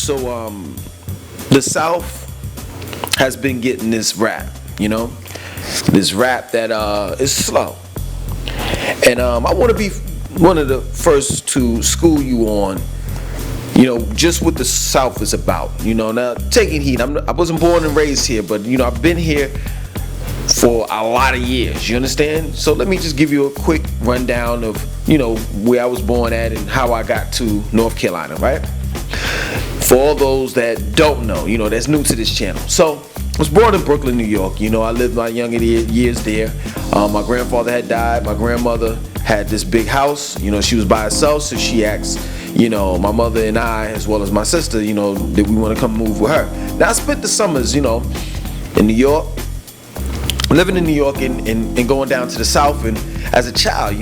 So the South has been getting this rap, this rap that is slow. And I want to be one of the first to school you on, just what the South is about. Now taking heat. I wasn't born and raised here, but I've been here for a lot of years. You understand? So let me just give you a quick rundown of where I was born at and how I got to North Carolina, right? For all those that don't know, that's new to this channel. So I was born in Brooklyn, New York. I lived my younger years there. My grandfather had died. My grandmother had this big house. She was by herself, so she asked, my mother and I, as well as my sister, that we want to come move with her. Now I spent the summers, in New York, living in New York and going down to the South. And as a child,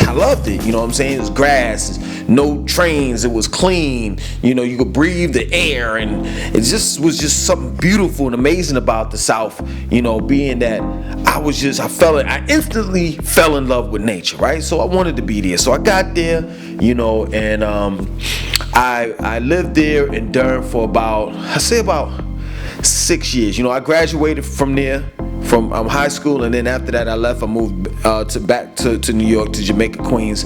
I loved it. You know what I'm saying? It was grass, no trains, it was clean. You could breathe the air, and it was just something beautiful and amazing about the South. Being that I instantly fell in love with nature, right? So I wanted to be there. So I got there, and I lived there in Durham for about 6 years. I graduated from there, from high school, and then after that I left. I moved back to New York, to Jamaica, Queens.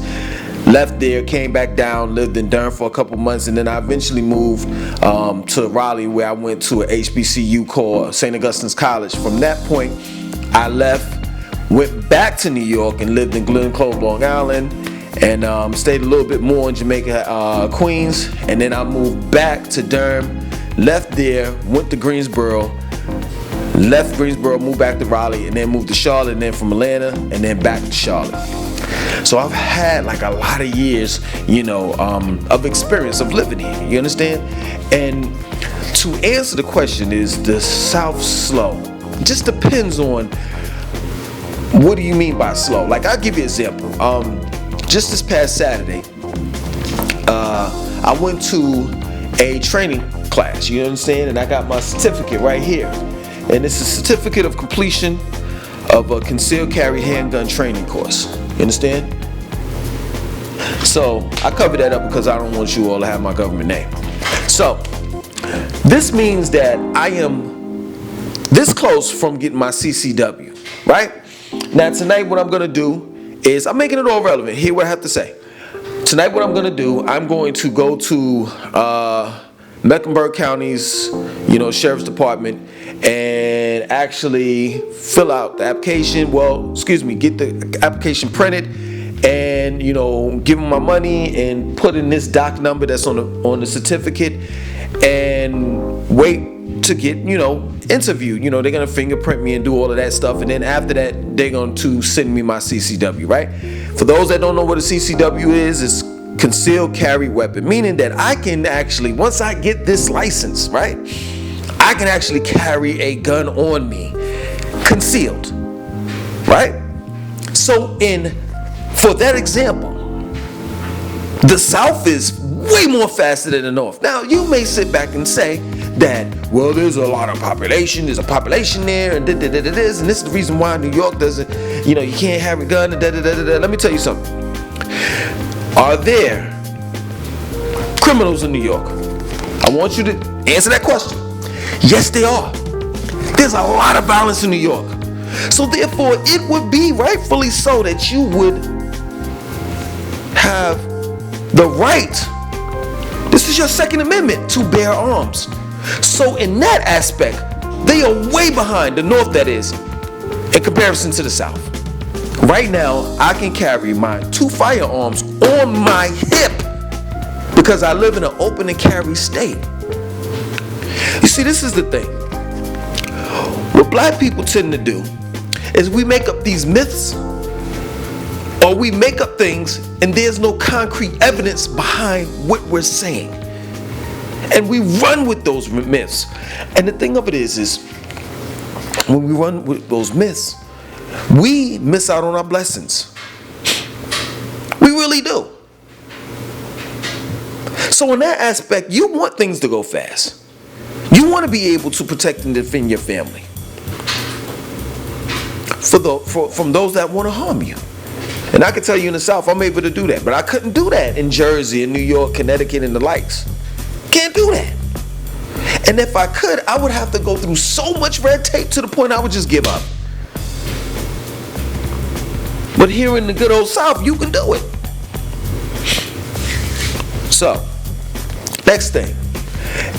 Left there, came back down, lived in Durham for a couple months, and then I eventually moved to Raleigh, where I went to a HBCU called St. Augustine's College. From that point, I left, went back to New York, and lived in Glen Clove, Long Island, and stayed a little bit more in Jamaica, Queens, and then I moved back to Durham, left there, went to Greensboro, left Greensboro, moved back to Raleigh, and then moved to Charlotte, and then from Atlanta, and then back to Charlotte. So I've had like a lot of years, of experience of living here. You understand? And to answer the question, is the South slow? It just depends on what do you mean by slow. Like, I'll give you an example. Just this past Saturday, I went to a training class. You understand? And I got my certificate right here. And it's a certificate of completion of a concealed carry handgun training course. You understand? So I covered that up because I don't want you all to have my government name. So this means that I am this close from getting my CCW, right? Now tonight what I'm going to do is, I'm making it all relevant. Hear what I have to say. Tonight what I'm going to do, I'm going to go to Mecklenburg County's, Sheriff's Department, and actually fill out the application. Get the application printed, and give them my money and put in this doc number that's on the certificate, and wait to get interviewed. They're gonna fingerprint me and do all of that stuff, and then after that they're going to send me my CCW. Right? For those that don't know what a CCW is, it's concealed carry weapon, meaning that I can actually, once I get this license, right, I can actually carry a gun on me, concealed, right? So for that example, the South is way more faster than the North. Now, you may sit back and say that, well, there's a lot of population, there's a population there, and this, and this is the reason why New York doesn't, you can't have a gun, and Let me tell you something. Are there criminals in New York? I want you to answer that question. Yes, there are. There's a lot of violence in New York. So therefore, it would be rightfully so that you would have the right, this is your Second Amendment, to bear arms. So in that aspect, they are way behind the North, that is, in comparison to the South. Right now, I can carry my 2 firearms on my hip because I live in an open and carry state. You see, this is the thing. What black people tend to do is we make up these myths, or we make up things and there's no concrete evidence behind what we're saying. And we run with those myths. And the thing of it is when we run with those myths, we miss out on our blessings. We really do. So in that aspect, you want things to go fast. You want to be able to protect and defend your family from those that want to harm you. And I can tell you in the South, I'm able to do that. But I couldn't do that in Jersey, in New York, Connecticut, and the likes. Can't do that. And if I could, I would have to go through so much red tape to the point I would just give up. But here in the good old South, you can do it. So, next thing.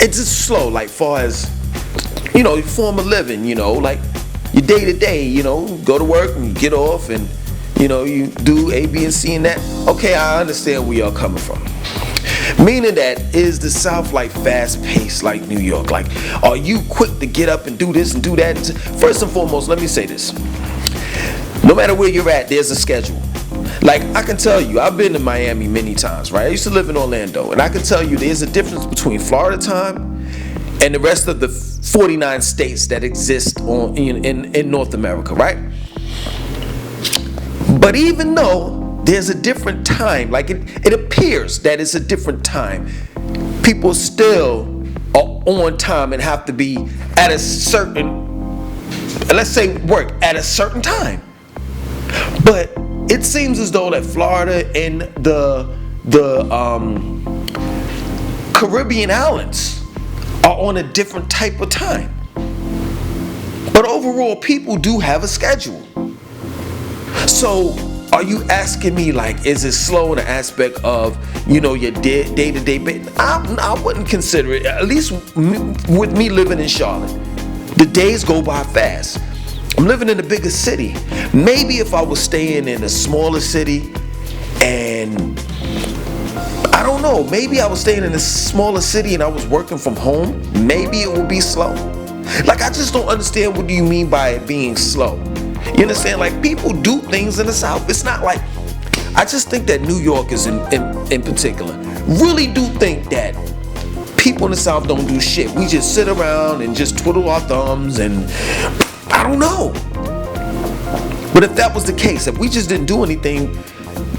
It's just slow, like far as, you form a living, like your day to day, go to work and you get off and, you do A, B, and C and that. Okay, I understand where y'all coming from. Meaning that, is the South like fast paced like New York? Like, are you quick to get up and do this and do that? First and foremost, let me say this. No matter where you're at, there's a schedule. Like, I can tell you, I've been to Miami many times, right? I used to live in Orlando, and I can tell you there's a difference between Florida time and the rest of the 49 states that exist in North America, right? But even though there's a different time, like it appears that it's a different time, people still are on time and have to be at a certain, let's say, work at a certain time. But it seems as though that Florida and the Caribbean islands are on a different type of time. But overall, people do have a schedule. So are you asking me, like, is it slow in the aspect of, your day-to-day business? I wouldn't consider it, at least with me living in Charlotte. The days go by fast. I'm living in a bigger city. Maybe if I was staying in a smaller city and, I don't know, maybe I was staying in a smaller city and I was working from home, maybe it would be slow. Like, I just don't understand what do you mean by it being slow. You understand? Like, people do things in the South. It's not like, I just think that New Yorkers in particular really do think that people in the South don't do shit. We just sit around and just twiddle our thumbs and I don't know. But if that was the case, if we just didn't do anything,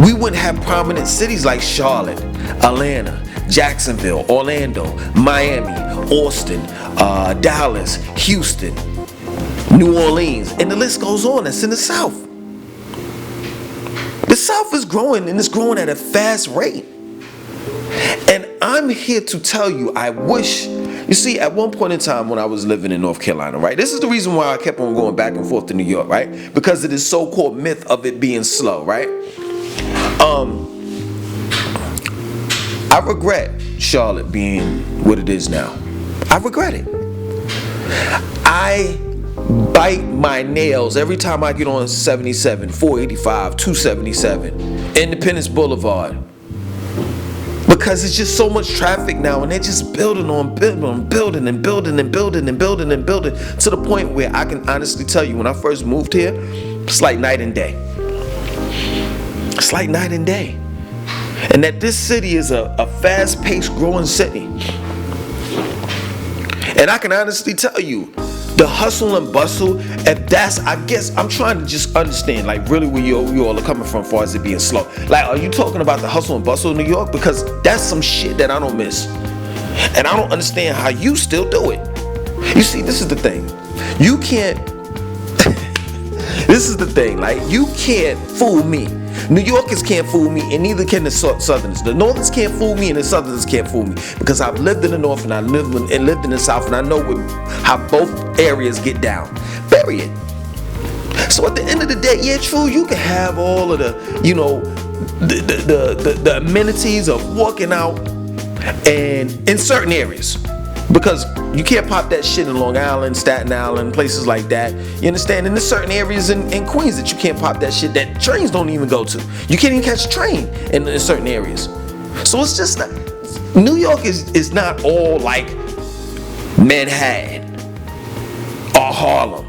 we wouldn't have prominent cities like Charlotte, Atlanta, Jacksonville, Orlando, Miami, Austin, Dallas, Houston, New Orleans, and the list goes on. That's in the South. The South is growing, and it's growing at a fast rate. And I'm here to tell you, I wish, you see, at one point in time when I was living in North Carolina, right? This is the reason why I kept on going back and forth to New York, right? Because of this so-called myth of it being slow, right? I regret Charlotte being what it is now. I regret it. I bite my nails every time I get on 77, 485, 277, Independence Boulevard. Because it's just so much traffic now, and they're just building to the point where I can honestly tell you, when I first moved here, it's like night and day. It's like night and day. And that this city is a fast-paced growing city. And I can honestly tell you, the hustle and bustle, if that's, I guess, I'm trying to just understand, like, really where you all are coming from as far as it being slow. Like, are you talking about the hustle and bustle of New York? Because that's some shit that I don't miss. And I don't understand how you still do it. You see, this is the thing. You can't, this is the thing, like, you can't fool me. New Yorkers can't fool me, and neither can the Southerners. The Northerners can't fool me, and the Southerners can't fool me, because I've lived in the North and I lived in the South, and I know how both areas get down. Period. So at the end of the day, yeah, true, you can have all of the, the amenities of walking out, and in certain areas, because you can't pop that shit in Long Island, Staten Island, places like that. You understand? And there's certain areas in Queens that you can't pop that shit that trains don't even go to. You can't even catch a train in certain areas. So it's just not, New York is not all like Manhattan or Harlem.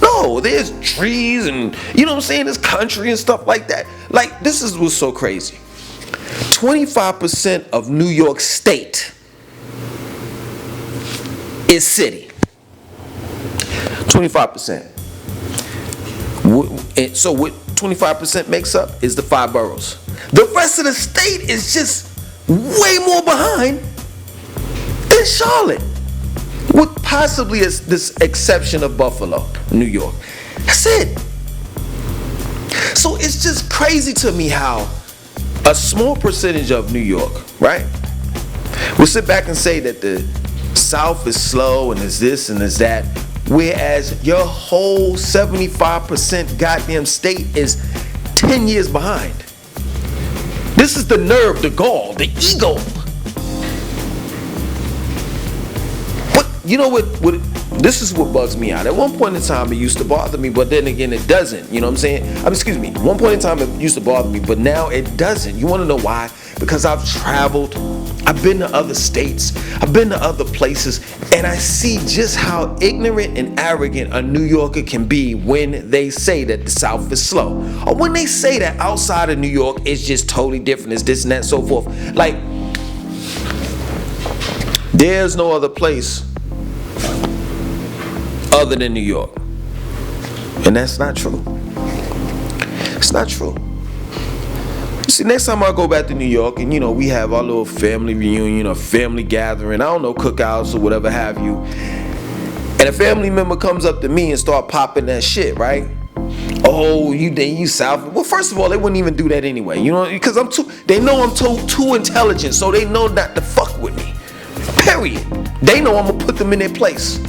No, there's trees and, you know what I'm saying, there's country and stuff like that. Like, this is what's so crazy. 25% of New York State is city. 25%. So what 25% makes up is the 5 boroughs. The rest of the state is just way more behind than Charlotte, with possibly this exception of Buffalo, New York. That's it. So it's just crazy to me how a small percentage of New York, right, We'll sit back and say that the South is slow and is this and is that, whereas your whole 75% goddamn state is 10 years behind. This is the nerve, the gall, the ego. But you know what this is what bugs me out. At one point in time it used to bother me, but then again it doesn't. You know what I'm saying? Excuse me. One point in time it used to bother me, but now it doesn't. You want to know why? Because I've traveled, I've been to other states, I've been to other places, and I see just how ignorant and arrogant a New Yorker can be when they say that the South is slow. Or when they say that outside of New York it's just totally different, it's this and that, so forth. Like, there's no other place other than New York. And that's not true. It's not true. See, next time I go back to New York and, we have our little family reunion or family gathering, I don't know, cookouts or whatever have you, and a family member comes up to me and start popping that shit, right? Oh, you South. Well, first of all, they wouldn't even do that anyway, because they know I'm too intelligent, so they know not to fuck with me. Period. They know I'm gonna put them in their place.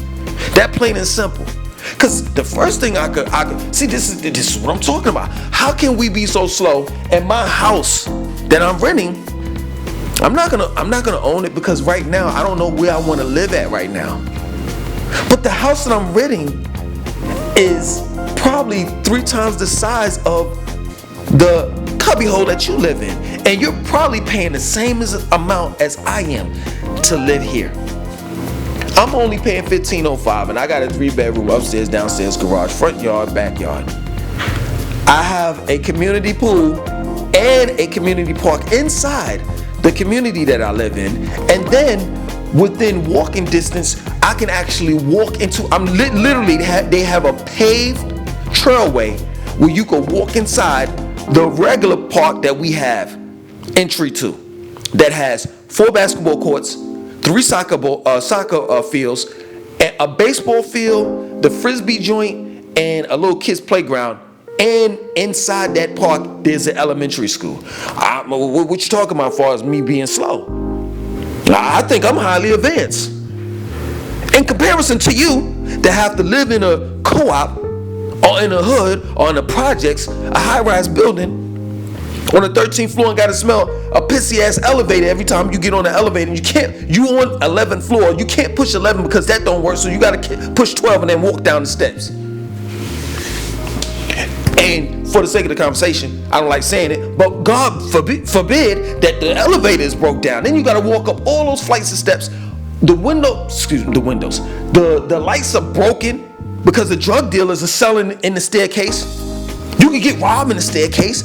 That plain and simple. Cause the first thing I could see, this is what I'm talking about. How can we be so slow? And my house that I'm renting, I'm not gonna own it because right now I don't know where I want to live at right now. But the house that I'm renting is probably 3 times the size of the cubbyhole that you live in, and you're probably paying the same amount as I am to live here. I'm only paying $1,505, and I got a 3-bedroom upstairs, downstairs, garage, front yard, backyard. I have a community pool and a community park inside the community that I live in, and then within walking distance, I can actually walk into. Literally, they have a paved trailway where you can walk inside the regular park that we have entry to, that has 4 basketball courts, 3 soccer fields, a baseball field, the frisbee joint, and a little kids playground. And inside that park, there's an elementary school. What you talking about as far as me being slow? I think I'm highly advanced. In comparison to you that have to live in a co-op or in a hood or in the projects, a high-rise building, on the 13th floor and gotta smell a pissy ass elevator every time you get on the elevator. And you on 11th floor, you can't push 11 because that don't work, so you gotta push 12 and then walk down the steps. And for the sake of the conversation, I don't like saying it, but God forbid that the elevator is broke down. Then you gotta walk up all those flights of steps. The lights are broken because the drug dealers are selling in the staircase. You can get robbed in the staircase.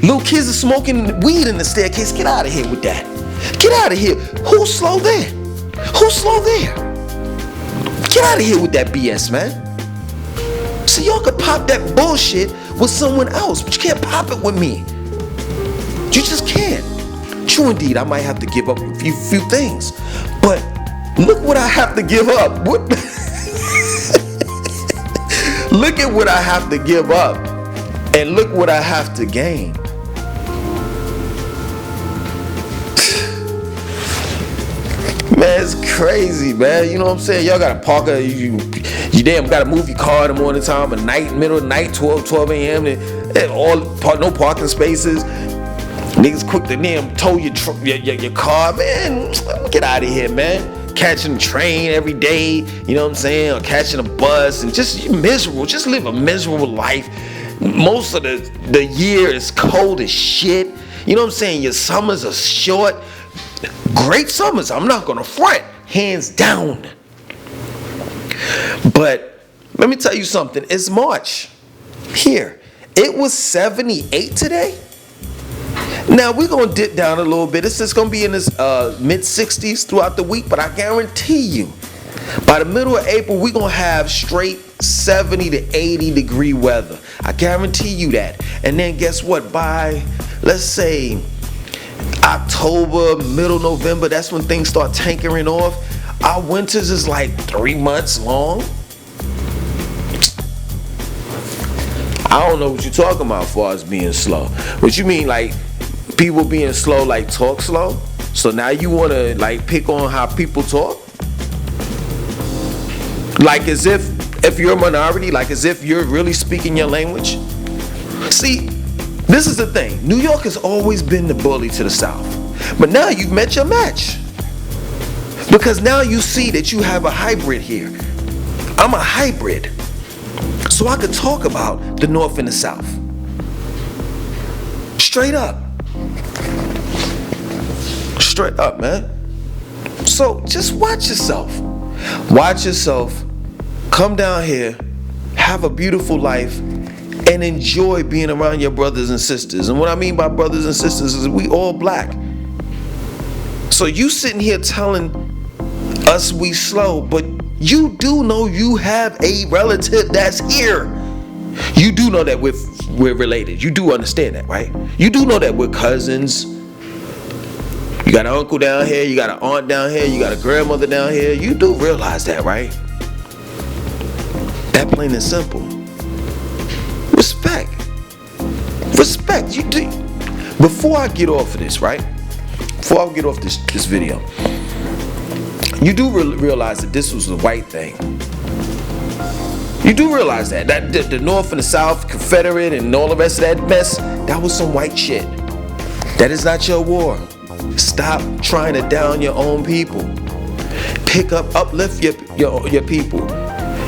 Little kids are smoking weed in the staircase. Get out of here with that. Get out of here. Who's slow there? Who's slow there? Get out of here with that BS, man. So y'all could pop that bullshit with someone else, but you can't pop it with me. You just can't. True indeed, I might have to give up a few things, but look what I have to give up. What? Look at what I have to give up, and look what I have to gain. Man, it's crazy, man. You know what I'm saying? Y'all gotta park you damn gotta move your car in the morning time, at night, middle of the night, 12 a.m. and no parking spaces. Niggas quick to damn tow your car, man. Get out of here, man. Catching a train every day, you know what I'm saying? Or catching a bus and just miserable. Just live a miserable life. Most of the year is cold as shit. You know what I'm saying? Your summers are short. Great summers, I'm not gonna front, hands down. But let me tell you something, it's March here. It was 78 today. Now we're gonna dip down a little bit. It's just gonna be in this mid-60s throughout the week, but I guarantee you, by the middle of April, we're gonna have straight 70 to 80 degree weather. I guarantee you that. And then guess what? By, let's say, October, middle November, that's when things start tankering off. Our winters is like 3 months long. I don't know what you're talking about as far as being slow. What you mean, like people being slow, like talk slow? So now you want to like pick on how people talk? Like as if you're a minority, like as if you're really speaking your language? See, this is the thing. New York has always been the bully to the South. But now you've met your match. Because now you see that you have a hybrid here. I'm a hybrid. So I could talk about the North and the South. Straight up. Straight up, man. So just watch yourself. Watch yourself. Come down here. Have a beautiful life. And enjoy being around your brothers and sisters. And what I mean by brothers and sisters is we all black. So you sitting here telling us we slow, but you do know you have a relative that's here. You do know that we're related. You do understand that, right? You do know that we're cousins. You got an uncle down here, you got an aunt down here, you got a grandmother down here. You do realize that, right? That plain and simple. Respect. Respect. You do. Before I get off of this, right? Before I get off this video, you do realize that this was a white thing. You do realize that the North and the South, Confederate and all the rest of that mess, that was some white shit. That is not your war. Stop trying to down your own people. Uplift your people.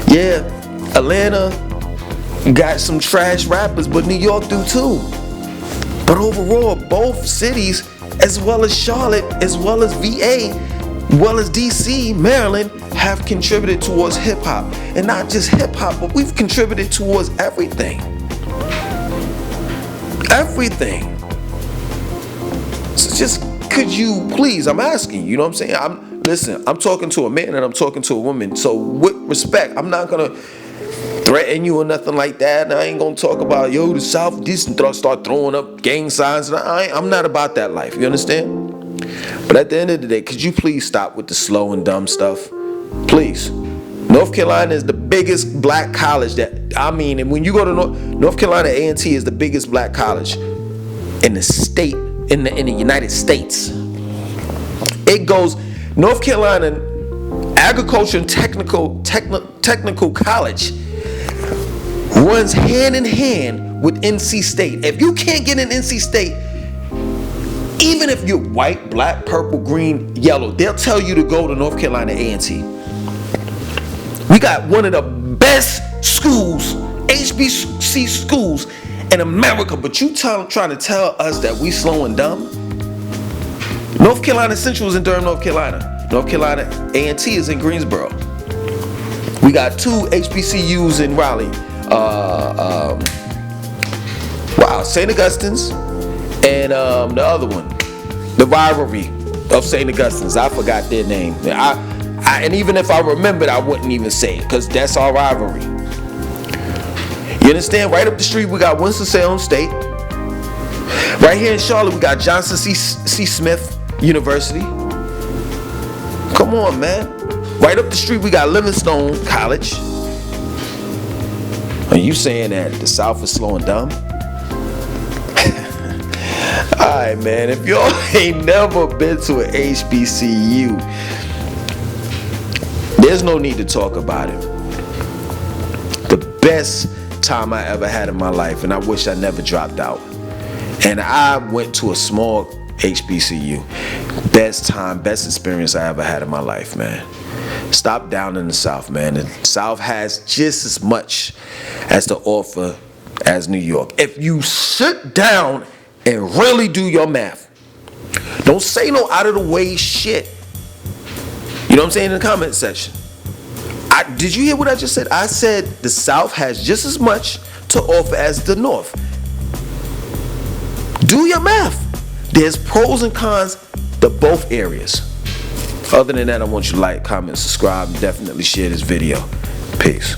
Yeah, Atlanta got some trash rappers, but New York do too. But overall, both cities, as well as Charlotte, as well as VA, well as DC, Maryland, have contributed towards hip hop. And not just hip hop, but we've contributed towards everything. Everything. So just, could you please, I'm asking, you know what I'm saying? I'm talking to a man and I'm talking to a woman. So with respect, I'm not gonna threaten you or nothing like that. And I ain't gonna talk about, yo, the South, this, and start throwing up gang signs. I'm not about that life, you understand? But at the end of the day, could you please stop with the slow and dumb stuff? Please. North Carolina is the biggest black college and when you go to North Carolina, A&T is the biggest black college in the state, in the United States. It goes, North Carolina Agriculture and Technical College runs hand in hand with NC State. If you can't get in NC State, even if you're white, black, purple, green, yellow, they'll tell you to go to North Carolina A&T. We got one of the best schools, HBC schools in America, but you trying to tell us that we slow and dumb? North Carolina Central is in Durham, North Carolina. North Carolina A&T is in Greensboro. We got two HBCUs in Raleigh. St. Augustine's and the other one, the rivalry of St. Augustine's. I forgot their name. And even if I remembered, I wouldn't even say it, because that's our rivalry. You understand? Right up the street, we got Winston-Salem State. Right here in Charlotte, we got Johnson C. Smith University. Come on, man. Right up the street, we got Livingstone College. Are you saying that the South is slowing down? Alright, man, if y'all ain't never been to an HBCU, there's no need to talk about it. The best time I ever had in my life, and I wish I never dropped out. And I went to a small HBCU. Best time, best experience I ever had in my life, man. Stop down in the South, man. The South has just as much as to offer as New York. If you sit down and really do your math, don't say no out of the way shit. You know what I'm saying in the comment section? Did you hear what I just said? I said the South has just as much to offer as the North. Do your math. There's pros and cons to both areas. Other than that, I want you to like, comment, subscribe, and definitely share this video. Peace.